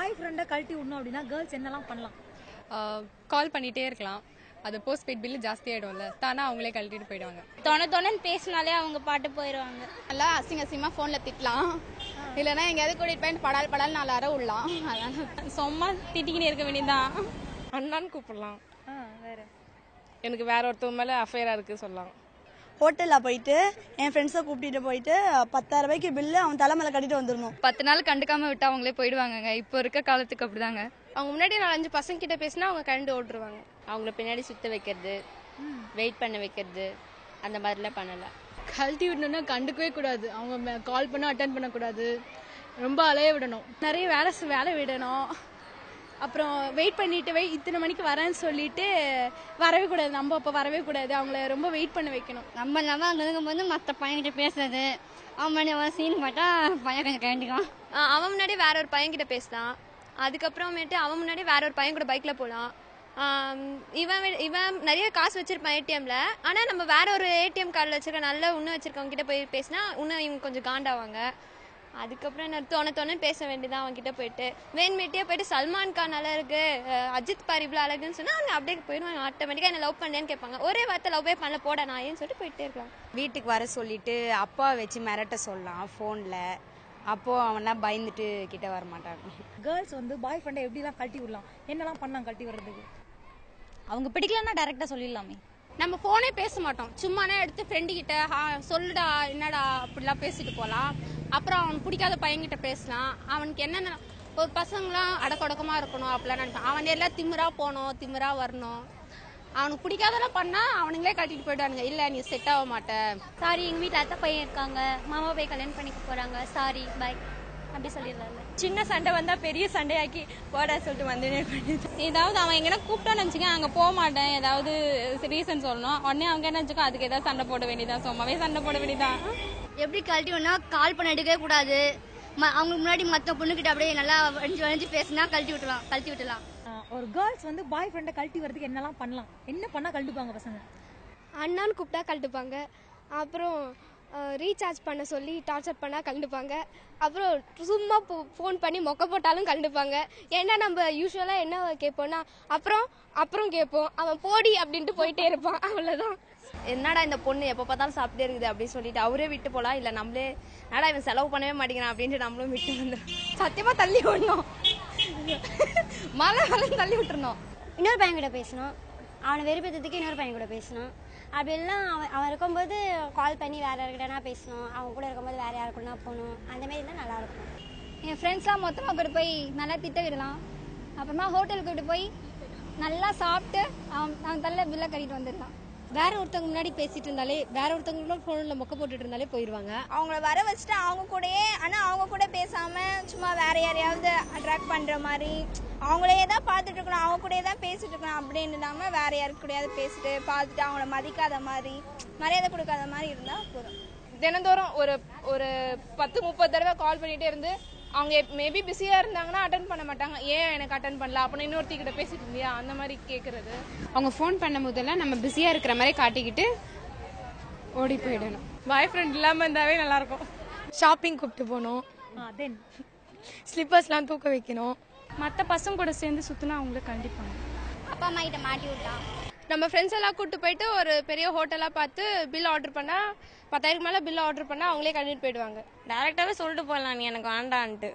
பாய் ஃப்ரெண்டை கழட்டி விடணும் அப்படின்னா கேர்ள்ஸ் என்னெல்லாம் பண்ணலாம்? கால் பண்ணிகிட்டே இருக்கலாம். அது போஸ்ட் பெய்ட் பில்லு ஜாஸ்தி ஆகிடும்ல, தானே அவங்களே கழட்டிட்டு போயிடுவாங்க. தொணன்னு பேசினாலே அவங்க பாட்டு போயிடுவாங்க. நல்லா அசிங்கமா ஃபோனில் திட்டலாம், இல்லைன்னா எங்கேயாவது கூட்டிகிட்டு போய் படால் 4 அரை விடலாம். அதான் சும்மா திட்டிக்கினே இருக்க வேண்டியதான். அண்ணான்னு கூப்பிடலாம். வேற எனக்கு வேற ஒருத்தவங்க மேலே அஃபேராக இருக்குது சொல்லலாம். ஹோட்டலில் போயிட்டு என் ஃப்ரெண்ட்ஸை கூப்பிட்டு போயிட்டு 10,000 ரூபாய்க்கு பில்லு அவன் தலைமையில கட்டிட்டு வந்துடணும். 10 நாள் கண்டுக்காம விட்டு அவங்களே போயிடுவாங்க. இப்போ இருக்க காலத்துக்கு அப்படிதாங்க. அவங்க முன்னாடி 4-5 பசங்க கிட்ட பேசினா அவங்க கரண்ட் ஓட்டுருவாங்க. அவங்கள பின்னாடி சுத்த வைக்கிறது, வெயிட் பண்ண வைக்கிறது, அந்த மாதிரிலாம் பண்ணலாம். கழட்டி விடணும்னா கண்டுக்கவே கூடாது. அவங்க கால் பண்ண அட்டன் பண்ணக்கூடாது, ரொம்ப அலைய விடணும், நிறைய வேலை விடணும். அப்புறம் வெயிட் பண்ணிட்டு இத்தனை மணிக்கு வரேன்னு சொல்லிட்டு வரவே கூடாது. நம்ம அப்போ வரவே கூடாது, அவங்கள ரொம்ப வெயிட் பண்ண வைக்கணும். நம்ம அங்கே இருக்கும்போது மற்ற பையன்கிட்ட பேசுறது, அவன் சீன் பார்த்தா பையன் கொஞ்சம் கண்டிக்கலாம். அவன் முன்னாடி வேற ஒரு பையன்கிட்ட பேசலாம், அதுக்கப்புறமேட்டு அவன் முன்னாடி வேற ஒரு பையன் கூட பைக்ல போகலாம். இவன் நிறைய காசு வச்சிருப்பான் ஏடிஎம்ல, ஆனா நம்ம வேற ஒரு ஏடிஎம் கார்டில் வச்சிருக்க நல்ல இன்னும் வச்சிருக்கவங்க கிட்ட போய் பேசினா இன்னும் இவங்க கொஞ்சம் காண்டாவாங்க. அதுக்கப்புறம் என்ன தோணு பேச வேண்டியதான் அவங்க கிட்ட போயிட்டு. வேன்மேட்டியே போயிட்டு சல்மான் கான் நல்லா இருக்கு, அஜித் பாரிப்ல அழகுன்னு சொன்னா அவங்க அப்படியே போயிடுவாங்க. ஆட்டோமேட்டிக்கா என்ன லவ் பண்ணேன்னு கேட்பாங்க. ஒரே வார்த்தை லவ்வே பண்ணல போட நான் ஏன்னு சொல்லிட்டு போயிட்டே இருக்கலாம். வீட்டுக்கு வர சொல்லிட்டு அப்பா வச்சு மிரட்ட சொல்லலாம் ஃபோனில். அப்போ அவன்லாம் பயந்துட்டு கிட்ட வர மாட்டாங்க. கேர்ள்ஸ் வந்து பாய் ஃப்ரெண்டை எப்படிலாம் கழட்டி விடலாம், என்னெல்லாம் பண்ணலாம் கழட்டி விடுறதுக்கு? அவங்க பிடிக்கலன்னா டைரக்டா சொல்லிடலாமே. நம்ம போனே பேச மாட்டோம், சும்மானா எடுத்து ஃப்ரெண்டு கிட்ட சொல்லுடா என்னடா அப்படிலாம் பேசிட்டு போகலாம். அப்புறம் அவன் பிடிக்காத பையன்கிட்ட பேசலாம். அவனுக்கு என்னென்ன ஒரு பசங்களாம் அடக்கொடக்கமா இருக்கணும் அப்படிலாம் நினைப்பான். அவன் எல்லாம் திமிரா போகணும், திமிரா வரணும். அவனுக்கு பிடிக்காதெல்லாம் பண்ணா அவனுங்களே கட்டிட்டு போயிடுவானுங்க. இல்ல நீ செட் ஆக மாட்டேன், சாரி எங்க வீட்டில் அத்தை பையன் இருக்காங்க, மாமா போய் கல்யாணம் பண்ணிக்க போறாங்க, சாரி பாய் அப்படி சொல்லிடலாம்ல. சின்ன சண்டை வந்தா பெரிய சண்டையாக்கி போட சொல்லிட்டு வந்து ஏதாவது அவன் எங்கன்னா கூப்பிட்டான்னு வச்சுக்க அங்கே போக மாட்டேன், ஏதாவது ரீசன் சொல்லணும். உடனே அவங்க என்ன வச்சுக்கோ அதுக்கு ஏதாவது சண்டை போட வேண்டியதான், சும்மாவே சண்டை போட வேண்டியதான். எப்படி கழட்டி வேணா கால் பண்ண எடுக்கவே கூடாது. அவங்களுக்கு முன்னாடி மற்ற பொண்ணுகிட்ட அப்படியே நல்லா வளைஞ்சு பேசினா கழட்டி விட்டலாம். ஒரு கேர்ள்ஸ் வந்து பாய் ஃப்ரெண்டை கழட்டி வரதுக்கு என்னெல்லாம் பண்ணலாம், என்ன பண்ணா கழட்டுப்பாங்க பசங்க? அண்ணான்னு கூப்பிட்டா கழட்டுப்பாங்க. அப்புறம் ரீசார்ஜ் பண்ண சொல்லி டார்ச்சர் பண்ணால் கலந்துப்பாங்க. அப்புறம் சும்மா ஃபோன் பண்ணி மொக்க போட்டாலும் கலந்துப்பாங்க. ஏன்னா நம்ம யூஸ்வலாக என்ன கேட்போம்னா அப்புறம் கேட்போம், அவன் போடி அப்படின்ட்டு போயிட்டே இருப்பான், அவ்வளோதான். என்னடா இந்த பொண்ணு எப்போ பார்த்தாலும் சாப்பிட்டே இருக்குது அப்படின்னு சொல்லிட்டு அவரே விட்டு போலாம். இல்லை நம்மளே என்னடா இவன் செலவு பண்ணவே மாட்டேங்கிறான் அப்படின்ட்டு நம்மளும் விட்டு வந்துடும். சத்தியமாக தள்ளி விடணும், மழை தள்ளி விட்டுருணும். இன்னொரு பையன் கூட பேசணும், அவனை வெறுப்பேற்றதுக்கு இன்னொரு பையன் கூட பேசணும். அப்படி எல்லாம் அவன் இருக்கும்போது கால் பண்ணி வேற யாருக்கிட்டனா பேசணும், அவங்க கூட இருக்கும்போது வேற யாருக்குன்னா போகணும். அந்த மாதிரி இருந்தால் நல்லா இருக்கும். என் ஃப்ரெண்ட்ஸ்லாம் மொத்தமாக கூட்டு போய் நல்லா திட்ட விடலாம். அப்புறமா ஹோட்டலுக்கு கூட்டு போய் நல்லா சாப்பிட்டு அவன் தள்ள பில்லை கட்டிட்டு வந்துடலாம். வேற ஒருத்தவங்க முன்னாடி பேசிட்டு இருந்தாலே, வேற ஒருத்தவங்களும் ஃபோனில் மொக்க போட்டுட்டு இருந்தாலே போயிடுவாங்க. அவங்கள வர வச்சுட்டு அவங்க கூடயே, ஆனால் அவங்க கூட பேசாமல் சும்மா வேற யாரையாவது அட்ராக்ட் பண்ணுற மாதிரி அவங்களே தான் பார்த்துட்டு இருக்கணும், அவங்க கூடயே தான் பேசிட்டு இருக்கணும் அப்படின்னு இல்லாமல் வேற யாருக்கு கூடயாவது பேசிட்டு பார்த்துட்டு அவங்கள மதிக்காத மாதிரி, மரியாதை கொடுக்காத மாதிரி இருந்தால் போதும். தினந்தோறும் ஒரு 10-30 தடவை கால் பண்ணிகிட்டே இருந்து அவங்க மேபி பிஸியாக இருந்தாங்கன்னா அட்டன் பண்ண மாட்டாங்க. ஏன் எனக்கு அட்டன் பண்ணல, அப்போ இன்னொருத்திக்கிட்ட பேசிட்டு இருந்தியா அந்த மாதிரி கேட்குறது. அவங்க ஃபோன் பண்ணும் போதெல்லாம் நம்ம பிஸியாக இருக்கிற மாதிரி காட்டிக்கிட்டு ஓடி போயிடணும். பாய் ஃப்ரெண்ட் இல்லாமல் இருந்தாவே நல்லாயிருக்கும். ஷாப்பிங் கூப்பிட்டு போகணும், தென் ஸ்லிப்பர்ஸ்லாம் தூக்க வைக்கணும். மற்ற பசங்க கூட சேர்ந்து சுற்றினா அவங்கள கண்டிப்பாங்க. அப்பா அம்மா கிட்ட மாட்டி விடலாம். நம்ம ஃப்ரெண்ட்ஸ் எல்லாம் கூப்பிட்டு போயிட்டு ஒரு பெரிய ஹோட்டலாக பார்த்து பில் ஆர்டர் பண்ணால் 10,000 மேலே பில் ஆர்டர் பண்ணால் அவங்களே கட்டிட்டு போயிடுவாங்க. டேரெக்டாகவே சொல்லிட்டு போகலாம், நீ எனக்கு வேண்டான்ட்டு.